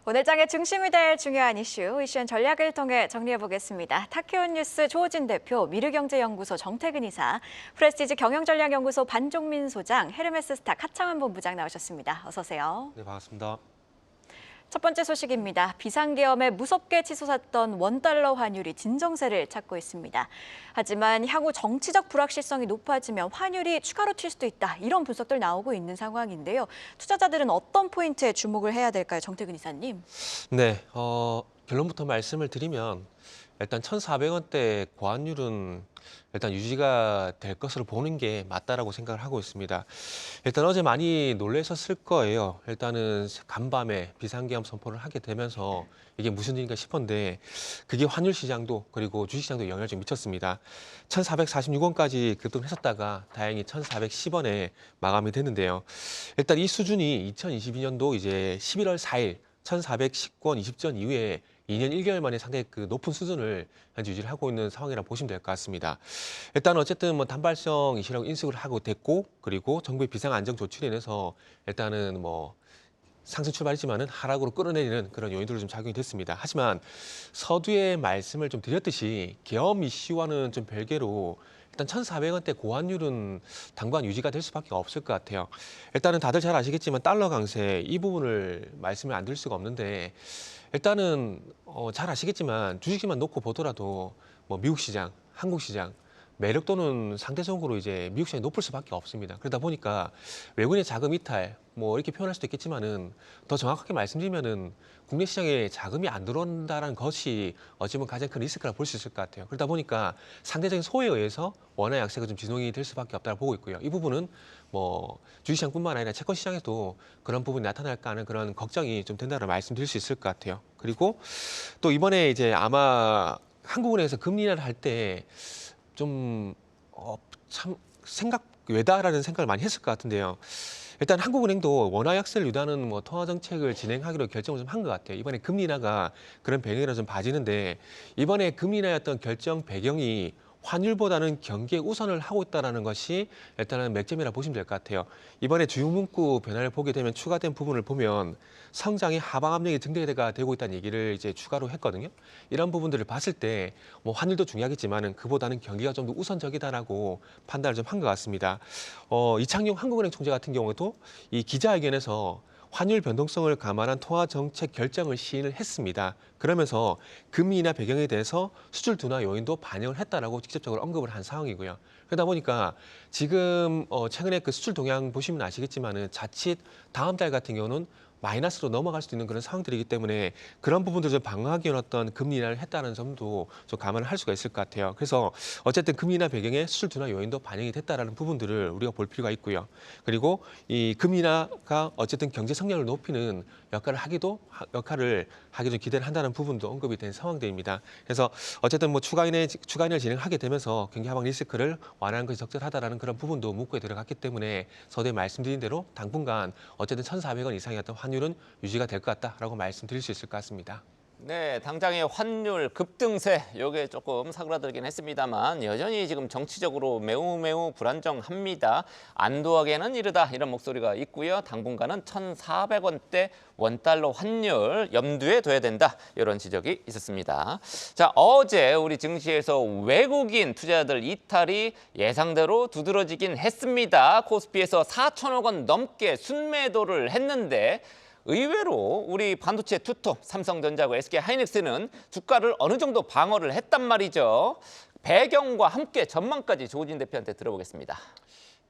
오늘 장의 중심이 될 중요한 이슈 전략을 통해 정리해보겠습니다. 타키온 뉴스 조호진 대표, 미르경제연구소 정태근 이사, 프레스티지 경영전략연구소 반종민 소장, 헤르메스 스탁 하창원 본부장 나오셨습니다. 어서 오세요. 네, 반갑습니다. 첫 번째 소식입니다. 비상계엄에 무섭게 치솟았던 원달러 환율이 진정세를 찾고 있습니다. 하지만 향후 정치적 불확실성이 높아지면 환율이 추가로 튈 수도 있다. 이런 분석들 나오고 있는 상황인데요. 투자자들은 어떤 포인트에 주목을 해야 될까요, 정태근 이사님? 네, 결론부터 말씀을 드리면 일단 1,400원대 고환율은 일단 유지가 될 것으로 보는 게 맞다라고 생각을 하고 있습니다. 일단 어제 많이 놀라셨을 거예요. 일단은 간밤에 비상계엄 선포를 하게 되면서 이게 무슨 일인가 싶었는데 그게 환율 시장도 그리고 주식시장도 영향을 좀 미쳤습니다. 1,446원까지 급등을 했었다가 다행히 1,410원에 마감이 됐는데요. 일단 이 수준이 2022년도 이제 11월 4일 1,410원 20전 이후에 2년 1개월 만에 상당히 그 높은 수준을 현재 유지를 하고 있는 상황이라 보시면 될 것 같습니다. 일단 어쨌든 뭐 단발성 이슈라고 인식을 하고 됐고, 그리고 정부의 비상 안정 조치로 인해서 일단은 뭐 상승 출발이지만은 하락으로 끌어내리는 그런 요인들로 좀 작용이 됐습니다. 하지만 서두에 말씀을 좀 드렸듯이 계엄 이슈와는 좀 별개로 일단 1,400원대 고환율은 당분간 유지가 될 수밖에 없을 것 같아요. 일단은 다들 잘 아시겠지만 달러 강세 이 부분을 말씀을 안 드릴 수가 없는데 일단은 잘 아시겠지만 주식시만 놓고 보더라도 뭐 미국 시장, 한국 시장 매력도는 상대적으로 이제 미국 시장이 높을 수밖에 없습니다. 그러다 보니까 외국인의 자금 이탈 뭐 이렇게 표현할 수도 있겠지만은 더 정확하게 말씀드리면은 국내 시장에 자금이 안 들어온다는 것이 어찌 보면 가장 큰 리스크라 볼 수 있을 것 같아요. 그러다 보니까 상대적인 소에 의해서 원화 약세가 좀 진동이 될 수밖에 없다고 보고 있고요. 이 부분은 뭐 주식시장뿐만 아니라 채권 시장에도 그런 부분이 나타날까 하는 그런 걱정이 좀 된다고 말씀드릴 수 있을 것 같아요. 그리고 또 이번에 이제 아마 한국은행에서 금리 인하를 할 때 좀 참 생각 외다라는 생각을 많이 했을 것 같은데요. 일단 한국은행도 원화 약세를 유도하는 뭐 통화 정책을 진행하기로 결정을 좀 한 것 같아요. 이번에 금리 인하가 그런 배경이라 좀 봐지는데 이번에 금리 인하였던 결정 배경이 환율보다는 경기에 우선을 하고 있다는 것이 일단은 맥점이라 보시면 될 것 같아요. 이번에 주요 문구 변화를 보게 되면 추가된 부분을 보면 성장의 하방 압력이 증대가 되고 있다는 얘기를 이제 추가로 했거든요. 이런 부분들을 봤을 때 뭐 환율도 중요하겠지만은 그보다는 경기가 좀 더 우선적이다라고 판단을 좀 한 것 같습니다. 이창용 한국은행 총재 같은 경우도 이 기자회견에서 환율 변동성을 감안한 통화 정책 결정을 시인을 했습니다. 그러면서 금리 인하 배경에 대해서 수출 둔화 요인도 반영을 했다라고 직접적으로 언급을 한 상황이고요. 그러다 보니까 지금 최근에 그 수출 동향 보시면 아시겠지만은 자칫 다음 달 같은 경우는 마이너스로 넘어갈 수도 있는 그런 상황들이기 때문에 그런 부분들을 좀 방어하기 위한 어떤 금리 인하를 했다는 점도 좀 감안을 할 수가 있을 것 같아요. 그래서 어쨌든 금리 인하 배경에 수출 둔화 요인도 반영이 됐다라는 부분들을 우리가 볼 필요가 있고요. 그리고 이 금리 인하가 어쨌든 경제 성장을 높이는 역할을 하기 좀 기대를 한다는 부분도 언급이 된 상황들입니다. 그래서 어쨌든 뭐 추가 인하를 진행하게 되면서 경기 하방 리스크를 완화하는 것이 적절하다라는 그런 부분도 문구에 들어갔기 때문에 서두에 말씀드린 대로 당분간 어쨌든 1,400원 이상이었던 환율은 유지가 될 것 같다라고 말씀드릴 수 있을 것 같습니다. 네, 당장의 환율 급등세 이게 조금 사그라들긴 했습니다만 여전히 지금 정치적으로 매우 불안정합니다. 안도하게는 이르다 이런 목소리가 있고요. 당분간은 1,400원대 원달러 환율 염두에 둬야 된다 이런 지적이 있었습니다. 자, 어제 우리 증시에서 외국인 투자자들 이탈이 예상대로 두드러지긴 했습니다. 코스피에서 4천억 원 넘게 순매도를 했는데 의외로 우리 반도체 투톱 삼성전자고 SK하이닉스는 주가를 어느 정도 방어를 했단 말이죠. 배경과 함께 전망까지 조진 대표한테 들어보겠습니다.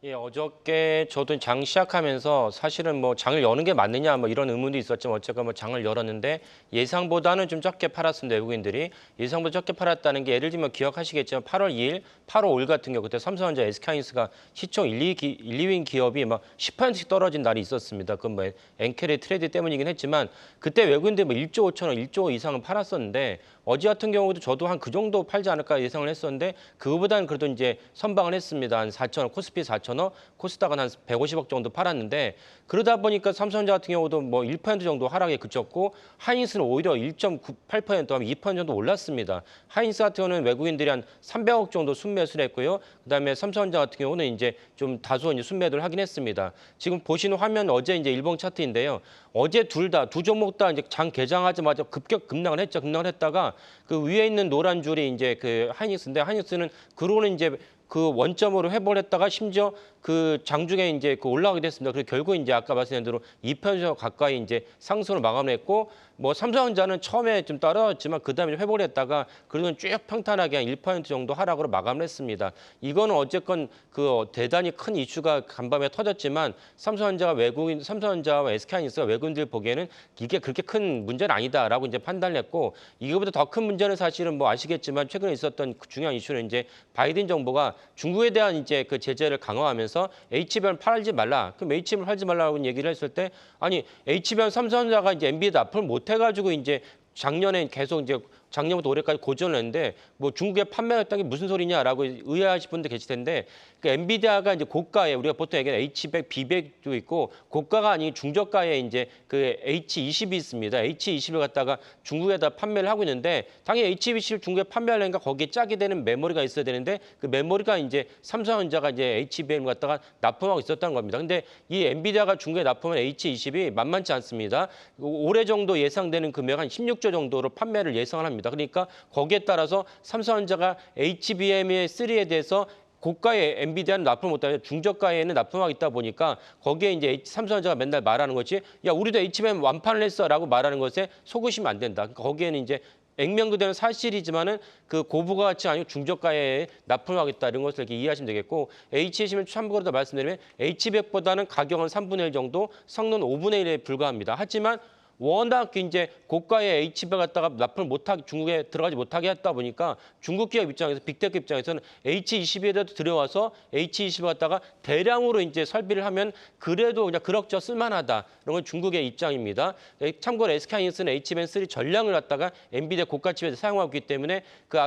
예, 어저께 저도 장 시작하면서 사실은 뭐 장을 여는 게 맞느냐 뭐 이런 의문도 있었지만 어쨌건 뭐 장을 열었는데 예상보다는 좀 적게 팔았습니다. 외국인들이. 예상보다 적게 팔았다는 게 예를 들면 기억하시겠지만 8월 2일, 8월 5일 같은 경우 그때 삼성전자, SK하이닉스가 시총 1, 2위인 기업이 막 10%씩 떨어진 날이 있었습니다. 그건 뭐 엔켈의 트레이드 때문이긴 했지만 그때 외국인들이 뭐 1조 5천억, 1조 이상은 팔았었는데 어제 같은 경우도 저도 한 그 정도 팔지 않을까 예상을 했었는데 그거보다는 그래도 이제 선방을 했습니다. 한 4천억, 코스피 4천억, 코스닥은 한 150억 정도 팔았는데 그러다 보니까 삼성전자 같은 경우도 뭐 1% 정도 하락에 그쳤고 하이닉스는 오히려 1.98% 하면 2% 정도 올랐습니다. 하이닉스 같은 경우는 외국인들이 한 300억 정도 순매수를 했고요. 그다음에 삼성전자 같은 경우는 이제 좀 다소 이제 순매도를 하긴 했습니다. 지금 보시는 화면 어제 이제 일봉 차트인데요. 어제 두 종목 다 이제 장 개장하자마자 급락을 했죠. 급락을 했다가 그 위에 있는 노란 줄이 이제 그 하이닉스인데 하이닉스는 그러고는 이제 그 원점으로 회복을 했다가 심지어 그 장중에 이제 그 올라가게 됐습니다. 그리고 결국 이제 아까 말씀드린 대로 2% 가까이 이제 상승으로 마감했고 뭐 삼성전자는 처음에 좀 떨어졌지만 그다음에 회복을 했다가 그러면 쭉 평탄하게 한 1% 정도 하락으로 마감을 했습니다. 이거는 어쨌건 그 대단히 큰 이슈가 간밤에 터졌지만 삼성전자와 SK하이닉스가 외국인들 보기에는 이게 그렇게 큰 문제는 아니다라고 이제 판단을 했고 이거보다 더 큰 문제는 사실은 뭐 아시겠지만 최근에 있었던 그 중요한 이슈는 이제 바이든 정부가 중국에 대한 이제 그 제재를 강화하면서 HBM 팔지 말라. 그럼 HBM 팔지 말라고 얘기를 했을 때 아니 HBM 삼성전자가 이제 엔비디아 납품을 못 해가지고 이제 작년에 계속 이제 작년부터 올해까지 고전을 했는데 뭐 중국에 판매했다는 게 무슨 소리냐라고 의아하실 분들 계실 텐데 그 엔비디아가 이제 고가에 우리가 보통 얘기하는 H100, B100도 있고 고가가 아닌 중저가에 이제 그 H20이 있습니다. H20을 갖다가 중국에다 판매를 하고 있는데 당연히 H20을 중국에 판매하려니까 거기에 짝이 되는 메모리가 있어야 되는데 그 메모리가 이제 삼성전자가 이제 HBM을 갖다가 납품하고 있었다는 겁니다. 근데 이 엔비디아가 중국에 납품한 H20이 만만치 않습니다. 올해 정도 예상되는 금액 한 16조 정도로 판매를 예상을 합니다. 그러니까 거기에 따라서 삼성전자가 HBM3에 대해서 고가의 엔비디아는 납품 못하는데 중저가에는 납품하고 있다 보니까 거기에 이제 삼성전자가 맨날 말하는 것이 야 우리도 HBM 완판을 했어라고 말하는 것에 속으시면 안 된다. 그러니까 거기에는 이제 액면 그대로 사실이지만은 그 고부가 가치 아니고 중저가에 납품하겠다 이런 것을 이렇게 이해하시면 되겠고 H20은 참고로 더 말씀드리면 H100보다는 가격은 3분의 1 정도, 성능은 5분의 1에 불과합니다. 하지만 워낙 이제 고가의 H100 갖다가 납품을 못하게 중국에 들어가지 못하게 했다 보니까 중국 기업 입장에서 빅테크 입장에서는 H20에도 들여와서 H20 갖다가 대량으로 이제 설비를 하면 그래도 그냥 그럭저럭 쓸만하다. 이런 건 중국의 입장입니다. 참고로 SK하이닉스는 HBM3 전량을 갖다가 엔비디아 고가 칩에 사용하고 있기 때문에 그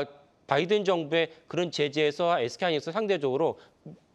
바이든 정부의 그런 제재에서 SK하이닉스 상대적으로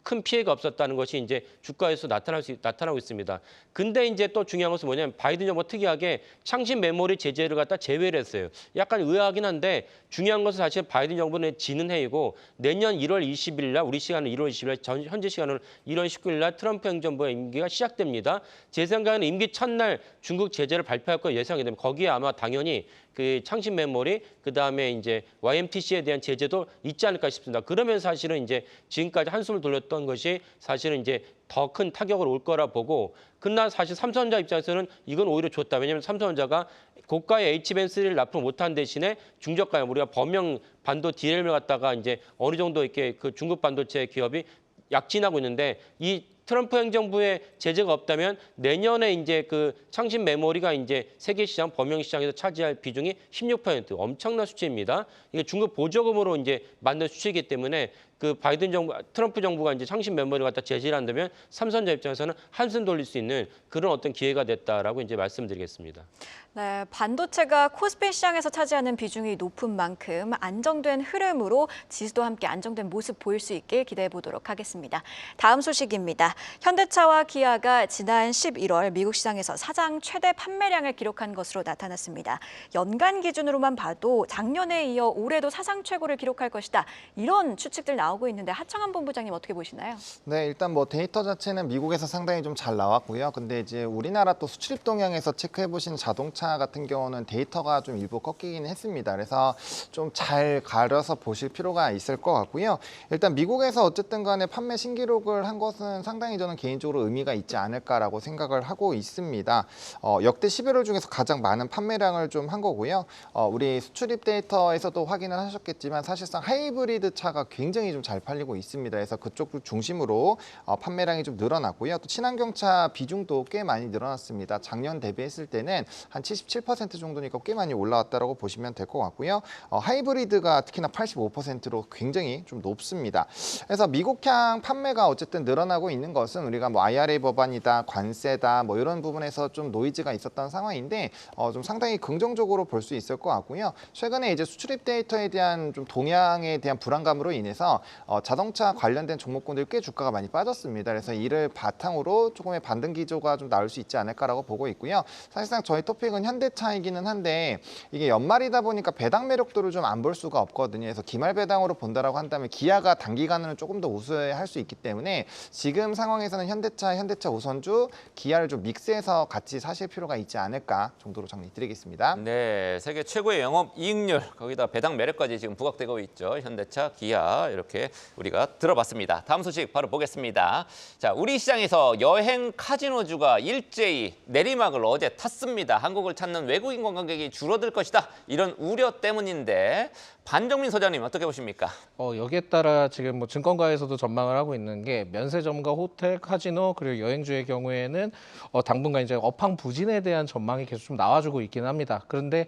큰 피해가 없었다는 것이 이제 주가에서 나타나고 있습니다. 근데 이제 또 중요한 것은 뭐냐면 바이든 정부가 특이하게 창신 메모리 제재를 갖다 제외를 했어요. 약간 의아하긴 한데 중요한 것은 사실 바이든 정부는 지는 해이고 내년 1월 20일 날 우리 시간은 1월 20일 날 현재 시간으로 1월 19일 날 트럼프 행정부의 임기가 시작됩니다. 제 생각에는 임기 첫날 중국 제재를 발표할 거 예상이 되면 거기에 아마 당연히 그 창신 메모리 그다음에 이제 YMTC에 대한 제재도 있지 않을까 싶습니다. 그러면 사실은 이제 지금까지 한숨을 돌렸던 것이 사실은 이제 더 큰 타격으로 올 거라 보고 그러나 사실 삼성전자 입장에서는 이건 오히려 좋다. 왜냐하면 삼성전자가 고가의 HBM3를 납품 못한 대신에 중저가에 우리가 범용 반도 DRAM을 갖다가 이제 어느 정도 이렇게 그 중국 반도체 기업이 약진하고 있는데 이 트럼프 행정부의 제재가 없다면 내년에 이제 그 창신 메모리가 이제 세계 시장 범용 시장에서 차지할 비중이 16% 엄청난 수치입니다. 이게 중국 보조금으로 이제 만든 수치이기 때문에 그 바이든 정부, 트럼프 정부가 이제 창신 메모리를 갖다 제재를 한다면 삼성전자 입장에서는 한숨 돌릴 수 있는 그런 어떤 기회가 됐다라고 이제 말씀드리겠습니다. 네, 반도체가 코스피 시장에서 차지하는 비중이 높은 만큼 안정된 흐름으로 지수도 함께 안정된 모습 보일 수 있길 기대해 보도록 하겠습니다. 다음 소식입니다. 현대차와 기아가 지난 11월 미국 시장에서 사상 최대 판매량을 기록한 것으로 나타났습니다. 연간 기준으로만 봐도 작년에 이어 올해도 사상 최고를 기록할 것이다. 이런 추측들 나오고 있는데 하청한 본부장님 어떻게 보시나요? 네, 일단 뭐 데이터 자체는 미국에서 상당히 좀 잘 나왔고요. 근데 이제 우리나라 또 수출입 동향에서 체크해 보신 자동차 같은 경우는 데이터가 좀 일부 꺾이긴 했습니다. 그래서 좀 잘 가려서 보실 필요가 있을 것 같고요. 일단 미국에서 어쨌든 간에 판매 신기록을 한 것은 상당히 저는 개인적으로 의미가 있지 않을까라고 생각을 하고 있습니다. 역대 11월 중에서 가장 많은 판매량을 좀 한 거고요. 우리 수출입 데이터에서도 확인을 하셨겠지만 사실상 하이브리드 차가 굉장히 좀 잘 팔리고 있습니다. 그래서 그쪽 중심으로 판매량이 좀 늘어났고요. 또 친환경차 비중도 꽤 많이 늘어났습니다. 작년 대비했을 때는 한 77% 정도니까 꽤 많이 올라왔다고 보시면 될 것 같고요. 하이브리드가 특히나 85%로 굉장히 좀 높습니다. 그래서 미국향 판매가 어쨌든 늘어나고 있는 것은 우리가 뭐 IRA 법안이다, 관세다, 뭐 이런 부분에서 좀 노이즈가 있었던 상황인데 좀 상당히 긍정적으로 볼 수 있을 것 같고요. 최근에 이제 수출입 데이터에 대한 좀 동향에 대한 불안감으로 인해서 자동차 관련된 종목군들이 꽤 주가가 많이 빠졌습니다. 그래서 이를 바탕으로 조금의 반등 기조가 좀 나올 수 있지 않을까라고 보고 있고요. 사실상 저희 토픽은 현대차이기는 한데 이게 연말이다 보니까 배당 매력도를 좀 안 볼 수가 없거든요. 그래서 기말 배당으로 본다라고 한다면 기아가 단기간으로는 조금 더 우세할 수 있기 때문에 지금 상황에서는 현대차 우선주, 기아를 좀 믹스해서 같이 사실 필요가 있지 않을까 정도로 정리드리겠습니다. 네, 세계 최고의 영업 이익률, 거기다 배당 매력까지 지금 부각되고 있죠. 현대차, 기아 이렇게 우리가 들어봤습니다. 다음 소식 바로 보겠습니다. 자, 우리 시장에서 여행 카지노주가 일제히 내리막을 어제 탔습니다. 한국을 찾는 외국인 관광객이 줄어들 것이다. 이런 우려 때문인데 반정민 소장님 어떻게 보십니까? 여기에 따라 지금 뭐 증권가에서도 전망을 하고 있는 게 면세점과 호텔, 카지노 그리고 여행주의 경우에는 당분간 이제 업황 부진에 대한 전망이 계속 좀 나와주고 있긴 합니다. 그런데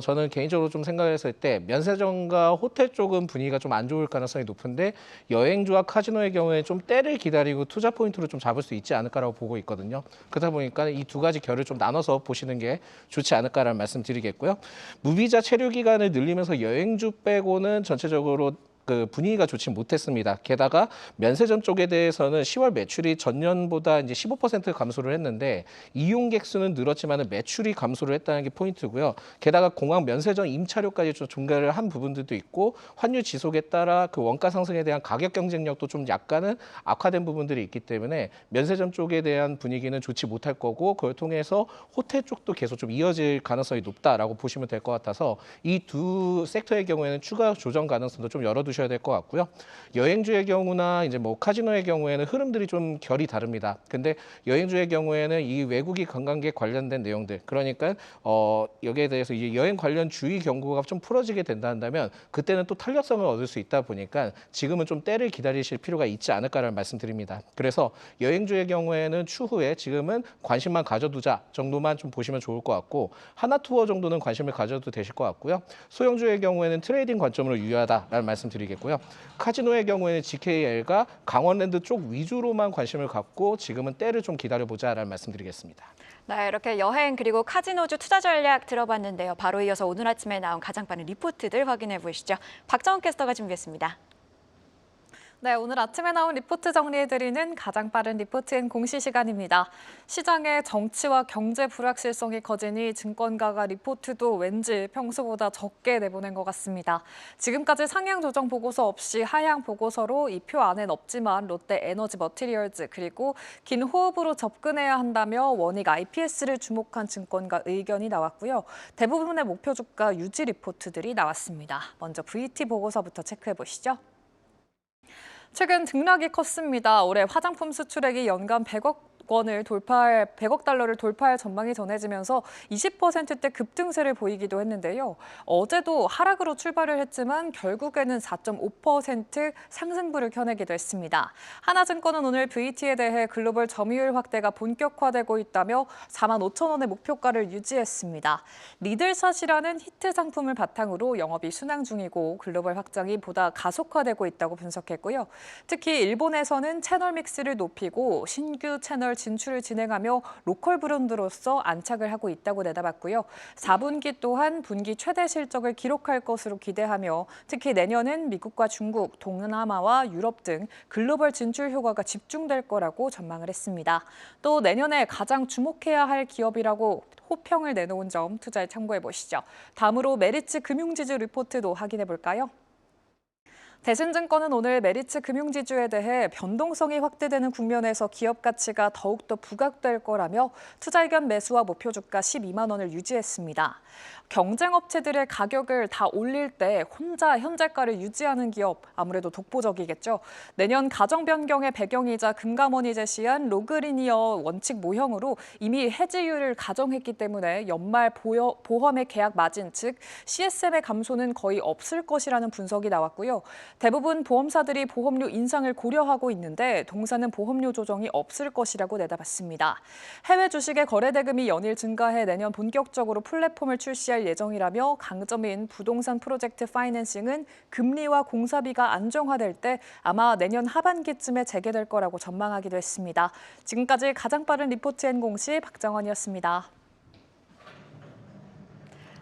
저는 개인적으로 좀 생각을 했을 때 면세점과 호텔 쪽은 분위기가 좀 안 좋을 가능성이 높은데 여행주와 카지노의 경우에 좀 때를 기다리고 투자 포인트로 좀 잡을 수 있지 않을까라고 보고 있거든요. 그러다 보니까 이 두 가지 결을 좀 나눠서 보시는 게 좋지 않을까라는 말씀드리겠고요. 무비자 체류 기간을 늘리면서 여행주 빼고는 전체적으로 그 분위기가 좋지 못했습니다. 게다가 면세점 쪽에 대해서는 10월 매출이 전년보다 이제 15% 감소를 했는데 이용객 수는 늘었지만 매출이 감소를 했다는 게 포인트고요. 게다가 공항 면세점 임차료까지 좀 중과를 한 부분들도 있고 환율 지속에 따라 그 원가 상승에 대한 가격 경쟁력도 좀 약간은 악화된 부분들이 있기 때문에 면세점 쪽에 대한 분위기는 좋지 못할 거고 그걸 통해서 호텔 쪽도 계속 좀 이어질 가능성이 높다라고 보시면 될 것 같아서 이 두 섹터의 경우에는 추가 조정 가능성도 좀 열어두셔야 될 것 같고요. 여행주의 경우나 이제 뭐 카지노의 경우에는 흐름들이 좀 결이 다릅니다. 근데 여행주의 경우에는 이 외국인 관광객 관련된 내용들, 그러니까 여기에 대해서 이제 여행 관련 주의 경고가 좀 풀어지게 된다면 그때는 또 탄력성을 얻을 수 있다 보니까 지금은 좀 때를 기다리실 필요가 있지 않을까라는 말씀드립니다. 그래서 여행주의 경우에는 추후에 지금은 관심만 가져두자 정도만 좀 보시면 좋을 것 같고 하나투어 정도는 관심을 가져도 되실 것 같고요. 소형주의 경우에는 트레이딩 관점으로 유효하다라는 말씀드리겠고요. 카지노의 경우에는 GKL과 강원랜드 쪽 위주로만 관심을 갖고 지금은 때를 좀 기다려보자라는 말씀드리겠습니다. 네, 이렇게 여행 그리고 카지노주 투자 전략 들어봤는데요. 바로 이어서 오늘 아침에 나온 가장 빠른 리포트들 확인해 보시죠. 박정은 캐스터가 준비했습니다. 네, 오늘 아침에 나온 리포트 정리해드리는 가장 빠른 리포트앤 공시 시간입니다. 시장의 정치와 경제 불확실성이 커지니 증권가가 리포트도 왠지 평소보다 적게 내보낸 것 같습니다. 지금까지 상향 조정 보고서 없이 하향 보고서로 이 표 안엔 없지만 롯데 에너지 머티리얼즈 그리고 긴 호흡으로 접근해야 한다며 원익 IPS를 주목한 증권가 의견이 나왔고요. 대부분의 목표 주가 유지 리포트들이 나왔습니다. 먼저 VT 보고서부터 체크해 보시죠. 최근 등락이 컸습니다. 올해 화장품 수출액이 연간 100억 달러를 돌파할 전망이 전해지면서 20%대 급등세를 보이기도 했는데요. 어제도 하락으로 출발을 했지만 결국에는 4.5% 상승부를 켜내기도 했습니다. 하나증권은 오늘 VT에 대해 글로벌 점유율 확대가 본격화되고 있다며 45,000원의 목표가를 유지했습니다. 리들샷이라는 히트 상품을 바탕으로 영업이 순항 중이고 글로벌 확장이 보다 가속화되고 있다고 분석했고요. 특히 일본에서는 채널 믹스를 높이고 신규 채널 진출을 진행하며 로컬 브랜드로서 안착을 하고 있다고 내다봤고요. 4분기 또한 분기 최대 실적을 기록할 것으로 기대하며 특히 내년은 미국과 중국, 동남아와 유럽 등 글로벌 진출 효과가 집중될 거라고 전망을 했습니다. 또 내년에 가장 주목해야 할 기업이라고 호평을 내놓은 점 투자에 참고해 보시죠. 다음으로 메리츠 금융지주 리포트도 확인해 볼까요? 대신증권은 오늘 메리츠 금융지주에 대해 변동성이 확대되는 국면에서 기업 가치가 더욱더 부각될 거라며 투자 의견 매수와 목표 주가 12만 원을 유지했습니다. 경쟁업체들의 가격을 다 올릴 때 혼자 현재가를 유지하는 기업 아무래도 독보적이겠죠. 내년 가정 변경의 배경이자 금감원이 제시한 로그리니어 원칙 모형으로 이미 해지율을 가정했기 때문에 연말 보험의 계약 마진 즉 CSM의 감소는 거의 없을 것이라는 분석이 나왔고요. 대부분 보험사들이 보험료 인상을 고려하고 있는데 동사는 보험료 조정이 없을 것이라고 내다봤습니다. 해외 주식의 거래 대금이 연일 증가해 내년 본격적으로 플랫폼을 출시할 예정이라며 강점인 부동산 프로젝트 파이낸싱은 금리와 공사비가 안정화될 때 아마 내년 하반기쯤에 재개될 거라고 전망하기도 했습니다. 지금까지 가장 빠른 리포트 앤 공시 박정원이었습니다.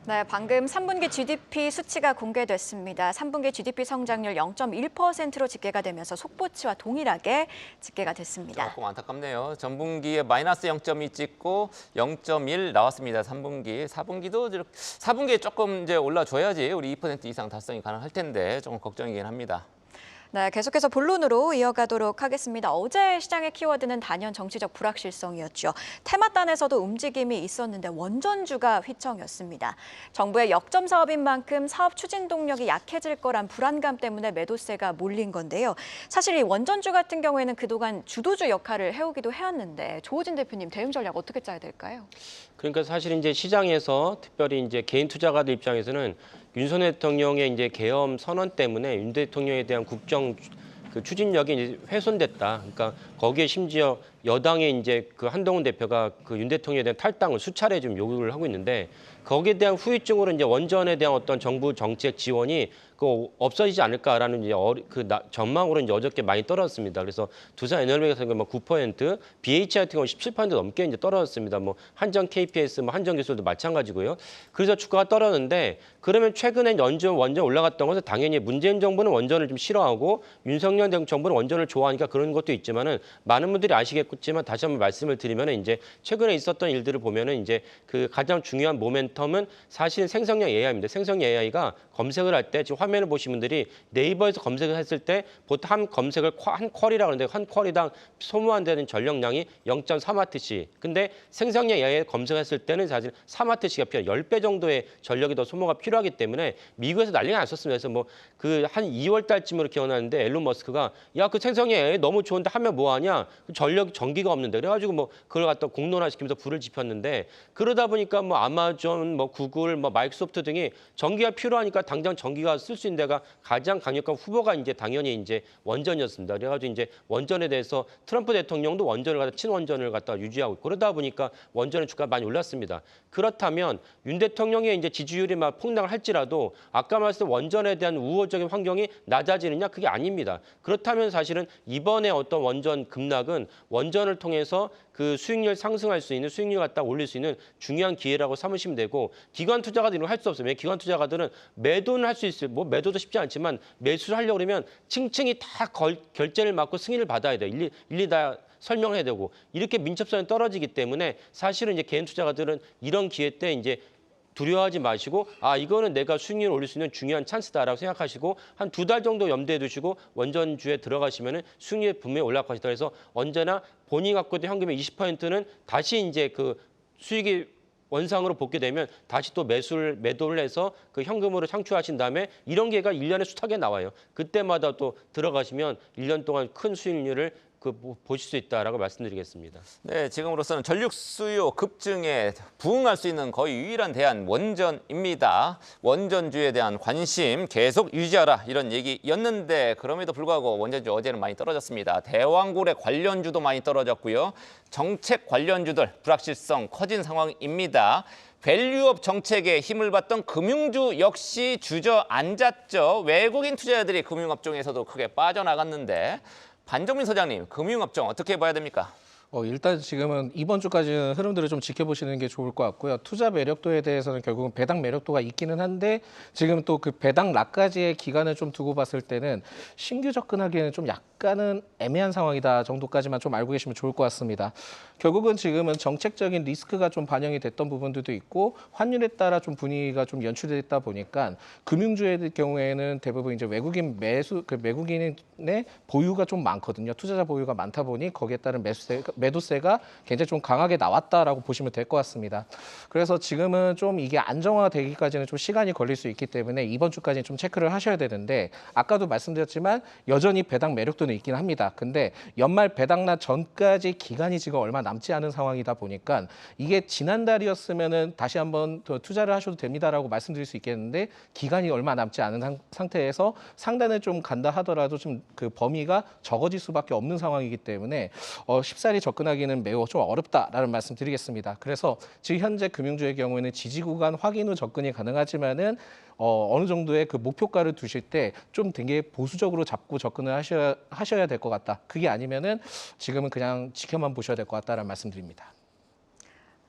네, 방금 3분기 GDP 수치가 공개됐습니다. 3분기 GDP 성장률 0.1%로 집계가 되면서 속보치와 동일하게 집계가 됐습니다. 조금 안타깝네요. 전분기에 마이너스 0.2 찍고 0.1 나왔습니다. 3분기. 4분기에 조금 이제 올라줘야지 우리 2% 이상 달성이 가능할 텐데 조금 걱정이긴 합니다. 네, 계속해서 본론으로 이어가도록 하겠습니다. 어제 시장의 키워드는 단연 정치적 불확실성이었죠. 테마단에서도 움직임이 있었는데 원전주가 휘청였습니다. 정부의 역점 사업인 만큼 사업 추진 동력이 약해질 거란 불안감 때문에 매도세가 몰린 건데요. 사실 이 원전주 같은 경우에는 그동안 주도주 역할을 해오기도 해왔는데 조호진 대표님 대응 전략 어떻게 짜야 될까요? 그러니까 사실 이제 시장에서 특별히 이제 개인 투자가들 입장에서는 윤석열 대통령의 이제 계엄 선언 때문에 윤 대통령에 대한 국정 그 추진력이 이제 훼손됐다. 그러니까 거기에 심지어 여당의 이제 그 한동훈 대표가 그 윤 대통령에 대한 탈당을 수차례 좀 요구를 하고 있는데 거기에 대한 후유증으로 이제 원전에 대한 어떤 정부 정책 지원이 그 없어지지 않을까라는 이제 전망으로 이제 어저께 많이 떨어졌습니다. 그래서 두산 에너지에서 뭐 9%, BH 같은 경우 17% 넘게 이제 떨어졌습니다. 뭐 한전 KPS, 뭐 한전 기술도 마찬가지고요. 그래서 주가가 떨어졌는데 그러면 최근에 원전 올라갔던 것은 당연히 문재인 정부는 원전을 좀 싫어하고 윤석열 정부는 원전을 좋아하니까 그런 것도 있지만은 많은 분들이 아시겠지만 다시 한번 말씀을 드리면은 이제 최근에 있었던 일들을 보면은 이제 그 가장 중요한 모멘텀은 사실 생성형 AI입니다. 생성형 AI가 검색을 할 때 지금 화면을 보신 분들이 네이버에서 검색을 했을 때 보통 한 검색을 한 쿼리라고 하는데 한 쿼리당 소모한되는 전력량이 0.3와트씩. 근데 생성형 AI 검색했을 때는 사실 3와트씩가 필요해요. 10배 정도의 전력이 더 소모가 필요하기 때문에 미국에서 난리가 났었습니다. 그래서 뭐 그 한 2월 달쯤으로 기억나는데 앨런 머스크가 야, 그 생성형 AI 너무 좋은데 하면 뭐 하냐? 전기가 없는데. 그래가지고 뭐 그걸 갖다 공론화시키면서 불을 지폈는데 그러다 보니까 뭐 아마존, 뭐 구글, 뭐 마이크로소프트 등이 전기가 필요하니까 당장 전기가 쓸 수 있는 데가 가장 강력한 후보가 이제 당연히 이제 원전이었습니다. 그래가지고 이제 원전에 대해서 트럼프 대통령도 친원전을 갖다 유지하고 있고 그러다 보니까 원전의 주가가 많이 올랐습니다. 그렇다면 윤 대통령의 이제 지지율이 막 폭락을 할지라도 아까 말씀드린 원전에 대한 우호적인 환경이 낮아지느냐 그게 아닙니다. 그렇다면 사실은 이번에 어떤 원전 급락은 원전을 통해서 그 수익률 상승할 수 있는 수익률 갖다 올릴 수 있는 중요한 기회라고 삼으시면 되고 기관 투자가들은 할 수 없어요. 기관 투자가들은 매도는 할 수 있어요. 뭐 매도도 쉽지 않지만 매수를 하려고 그러면 층층이 다 결제를 받고 승인을 받아야 돼요. 일일이 다 설명해야 되고 이렇게 민첩성이 떨어지기 때문에 사실은 이제 개인 투자가들은 이런 기회 때 이제 두려워하지 마시고 이거는 내가 수익률을 올릴 수 있는 중요한 찬스다라고 생각하시고 한 2달 정도 염두에 두시고 원전주에 들어가시면은 수익률이 분명히 올라갈 것이다. 그래서 언제나 본인이 갖고 있던 현금의 20%는 다시 이제 그 수익이 원상으로 복귀 되면 다시 또 매도를 해서 그 현금으로 창출하신 다음에 이런 기회가 1년에 숱하게 나와요. 그때마다 또 들어가시면 1년 동안 큰 수익률을 보실 수 있다라고 말씀드리겠습니다. 네, 지금으로서는 전력 수요 급증에 부응할 수 있는 거의 유일한 대안 원전입니다. 원전주에 대한 관심 계속 유지하라 이런 얘기였는데 그럼에도 불구하고 원전주 어제는 많이 떨어졌습니다. 대왕고래 관련주도 많이 떨어졌고요. 정책 관련주들 불확실성 커진 상황입니다. 밸류업 정책에 힘을 받던 금융주 역시 주저앉았죠. 외국인 투자자들이 금융업종에서도 크게 빠져나갔는데 반정민 소장님, 금융업종 어떻게 봐야 됩니까? 일단 지금은 이번 주까지는 흐름들을 좀 지켜보시는 게 좋을 것 같고요. 투자 매력도에 대해서는 결국은 배당 매력도가 있기는 한데 지금 또 그 배당 락까지의 기간을 좀 두고 봤을 때는 신규 접근하기에는 좀 약간은 애매한 상황이다 정도까지만 좀 알고 계시면 좋을 것 같습니다. 결국은 지금은 정책적인 리스크가 좀 반영이 됐던 부분들도 있고 환율에 따라 좀 분위기가 좀 연출됐다 보니까 금융주의 경우에는 대부분 이제 외국인의 보유가 좀 많거든요. 투자자 보유가 많다 보니 거기에 따른 매도세가 굉장히 좀 강하게 나왔다라고 보시면 될 것 같습니다. 그래서 지금은 좀 이게 안정화되기까지는 좀 시간이 걸릴 수 있기 때문에 이번 주까지 좀 체크를 하셔야 되는데 아까도 말씀드렸지만 여전히 배당 매력도는 있긴 합니다. 근데 연말 배당날 전까지 기간이 지금 얼마 남지 않은 상황이다 보니까 이게 지난달이었으면은 다시 한번 더 투자를 하셔도 됩니다라고 말씀드릴 수 있겠는데 기간이 얼마 남지 않은 상태에서 상단을 좀 간다 하더라도 좀 그 범위가 적어질 수밖에 없는 상황이기 때문에 쉽사리 접근하기는 매우 좀 어렵다라는 말씀 드리겠습니다. 그래서 지금 현재 금융주의 경우에는 지지 구간 확인 후 접근이 가능하지만은 어느 정도의 그 목표가를 두실 때 좀 되게 보수적으로 잡고 접근을 하셔야 될 것 같다. 그게 아니면은 지금은 그냥 지켜만 보셔야 될 것 같다라는 말씀드립니다.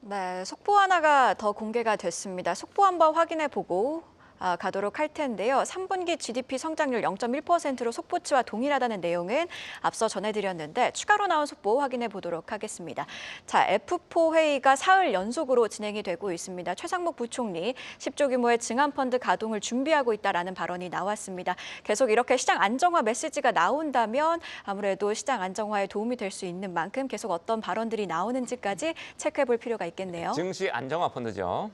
네, 속보 하나가 더 공개가 됐습니다. 속보 한번 확인해 보고 가도록 할 텐데요. 3분기 GDP 성장률 0.1%로 속보치와 동일하다는 내용은 앞서 전해드렸는데 추가로 나온 속보 확인해 보도록 하겠습니다. 자, F4 회의가 사흘 연속으로 진행이 되고 있습니다. 최상목 부총리 10조 규모의 증안펀드 가동을 준비하고 있다라는 발언이 나왔습니다. 계속 이렇게 시장 안정화 메시지가 나온다면 아무래도 시장 안정화에 도움이 될 수 있는 만큼 계속 어떤 발언들이 나오는지까지 체크해 볼 필요가 있겠네요. 증시 안정화 펀드죠.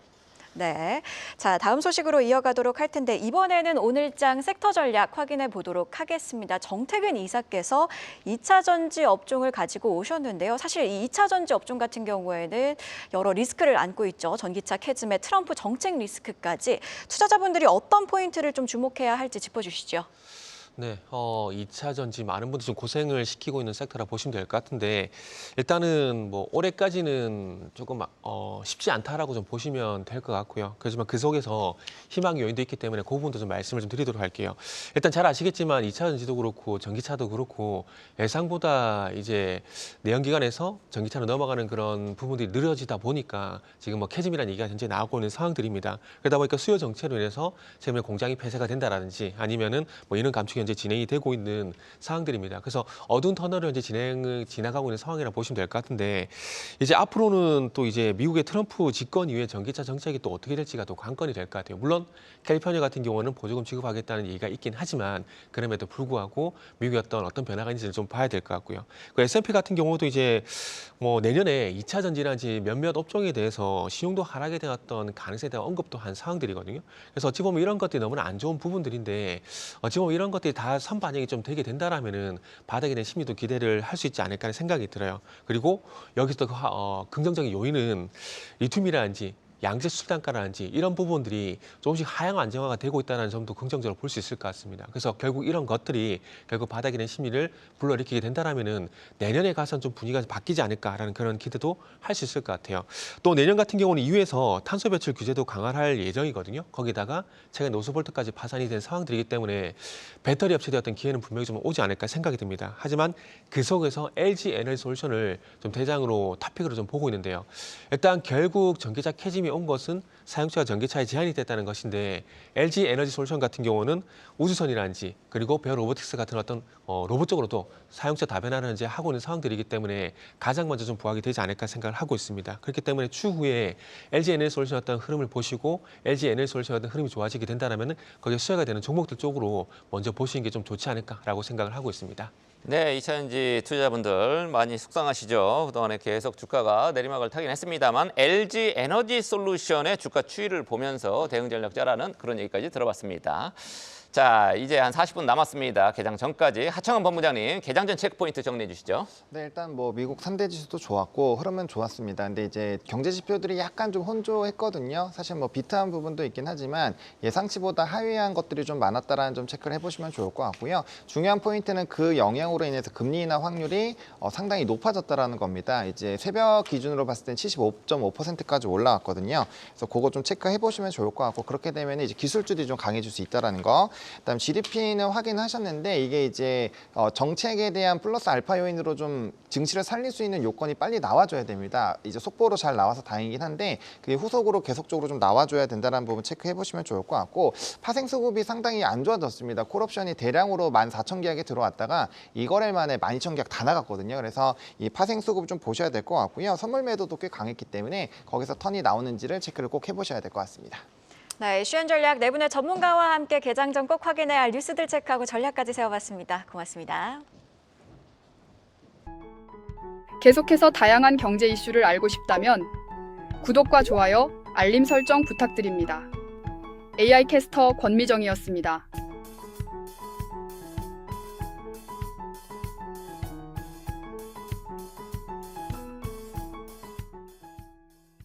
네. 자, 다음 소식으로 이어가도록 할 텐데 이번에는 오늘장 섹터 전략 확인해 보도록 하겠습니다. 정태근 이사께서 2차 전지 업종을 가지고 오셨는데요. 사실 이 2차 전지 업종 같은 경우에는 여러 리스크를 안고 있죠. 전기차 캐즘의 트럼프 정책 리스크까지 투자자분들이 어떤 포인트를 좀 주목해야 할지 짚어주시죠. 네, 2차 전지 많은 분들이 좀 고생을 시키고 있는 섹터라 보시면 될 것 같은데 일단은 뭐 올해까지는 조금 쉽지 않다라고 좀 보시면 될 것 같고요. 그렇지만 그 속에서 희망 요인도 있기 때문에 그 부분도 좀 말씀을 좀 드리도록 할게요. 일단 잘 아시겠지만 2차 전지도 그렇고 전기차도 그렇고 예상보다 이제 내연기관에서 전기차로 넘어가는 그런 부분들이 느려지다 보니까 지금 뭐 캐즘이라는 얘기가 현재 나오고 있는 상황들입니다. 그러다 보니까 수요 정체로 인해서 최근에 공장이 폐쇄가 된다라든지 아니면은 뭐 인원 감축이 현재 진행이 되고 있는 상황들입니다. 그래서 어두운 터널을 현재 지나가고 있는 상황이라 보시면 될 것 같은데 이제 앞으로는 또 이제 미국의 트럼프 집권 이후에 전기차 정책이 또 어떻게 될지가 또 관건이 될 것 같아요. 물론 캘리포니아 같은 경우는 보조금 지급하겠다는 얘기가 있긴 하지만 그럼에도 불구하고 미국의 어떤 변화가 있는지를 좀 봐야 될 것 같고요. 그 S&P 같은 경우도 이제 뭐 내년에 2차 전지라든지 몇몇 업종에 대해서 신용도 하락에 대한 어떤 가능성에 대한 언급도 한 상황들이거든요. 그래서 어찌 보면 이런 것들이 너무나 안 좋은 부분들인데 어찌 보면 이런 것들이 다 선반영이 좀 되게 된다라면은 바닥에 대한 심리도 기대를 할 수 있지 않을까 하는 생각이 들어요. 그리고 여기서 또 긍정적인 요인은 리튬이라든지 양재 수출 단가라든지 이런 부분들이 조금씩 하향 안정화가 되고 있다는 점도 긍정적으로 볼 수 있을 것 같습니다. 그래서 결국 이런 것들이 결국 바닥에 대한 심리를 불러일으키게 된다라면은 내년에 가서는 좀 분위기가 바뀌지 않을까라는 그런 기대도 할 수 있을 것 같아요. 또 내년 같은 경우는 EU에서 탄소 배출 규제도 강화를 할 예정이거든요. 거기다가 최근 노스볼트까지 파산이 된 상황들이기 때문에 배터리 업체에 어떤 기회는 분명히 좀 오지 않을까 생각이 듭니다. 하지만 그 속에서 LG 에너지 솔루션을 좀 대장으로 탑픽으로 좀 보고 있는데요. 일단 결국 전기차 캐즘이 온 것은 사용처가 전기차에 제한이 됐다는 것인데 LG 에너지 솔루션 같은 경우는 우주선이라든지 그리고 베어 로보틱스 같은 어떤 로봇 쪽으로도 사용처 다변화를 이제 하고 있는 상황들이기 때문에 가장 먼저 좀 부각이 되지 않을까 생각을 하고 있습니다. 그렇기 때문에 추후에 LG 에너지 솔루션 어떤 흐름을 보시고 LG 에너지 솔루션 어떤 흐름이 좋아지게 된다면 거기에 수혜가 되는 종목들 쪽으로 먼저 보시는 게 좀 좋지 않을까라고 생각을 하고 있습니다. 네, 2차 전지 투자자분들 많이 속상하시죠. 그동안에 계속 주가가 내리막을 타긴 했습니다만 LG 에너지 솔루션의 주가 추이를 보면서 대응 전략 짜라는 그런 얘기까지 들어봤습니다. 자, 이제 한 40분 남았습니다. 개장 전까지 하청원 본부장님 개장 전 체크포인트 정리해 주시죠. 네, 일단 뭐 미국 3대 지수도 좋았고 흐름은 좋았습니다. 근데 이제 경제 지표들이 약간 좀 혼조했거든요. 사실 뭐 비트한 부분도 있긴 하지만 예상치보다 하위한 것들이 좀 많았다라는 점 체크를 해보시면 좋을 것 같고요. 중요한 포인트는 그 영향으로 인해서 금리 인하 확률이 상당히 높아졌다라는 겁니다. 이제 새벽 기준으로 봤을 땐 75.5%까지 올라왔거든요. 그래서 그거 좀 체크해 보시면 좋을 것 같고 그렇게 되면 이제 기술주들이 좀 강해질 수 있다라는 거. 그다음 GDP는 확인하셨는데 이게 이제 정책에 대한 플러스 알파 요인으로 좀 증시를 살릴 수 있는 요건이 빨리 나와줘야 됩니다. 이제 속보로 잘 나와서 다행이긴 한데 그게 후속으로 계속적으로 좀 나와줘야 된다는 부분 체크해 보시면 좋을 것 같고 파생 수급이 상당히 안 좋아졌습니다. 콜옵션이 대량으로 14,000계약이 들어왔다가 이거래 만에 12,000계약 다 나갔거든요. 그래서 이 파생 수급 좀 보셔야 될 것 같고요. 선물 매도도 꽤 강했기 때문에 거기서 턴이 나오는지를 체크를 꼭 해보셔야 될 것 같습니다. 네, 시연 전략 네 분의 전문가와 함께 개장 전 꼭 확인해야 할 뉴스들 체크하고 전략까지 세워봤습니다. 고맙습니다. 계속해서 다양한 경제 이슈를 알고 싶다면 구독과 좋아요, 알림 설정 부탁드립니다. AI 캐스터 권미정이었습니다.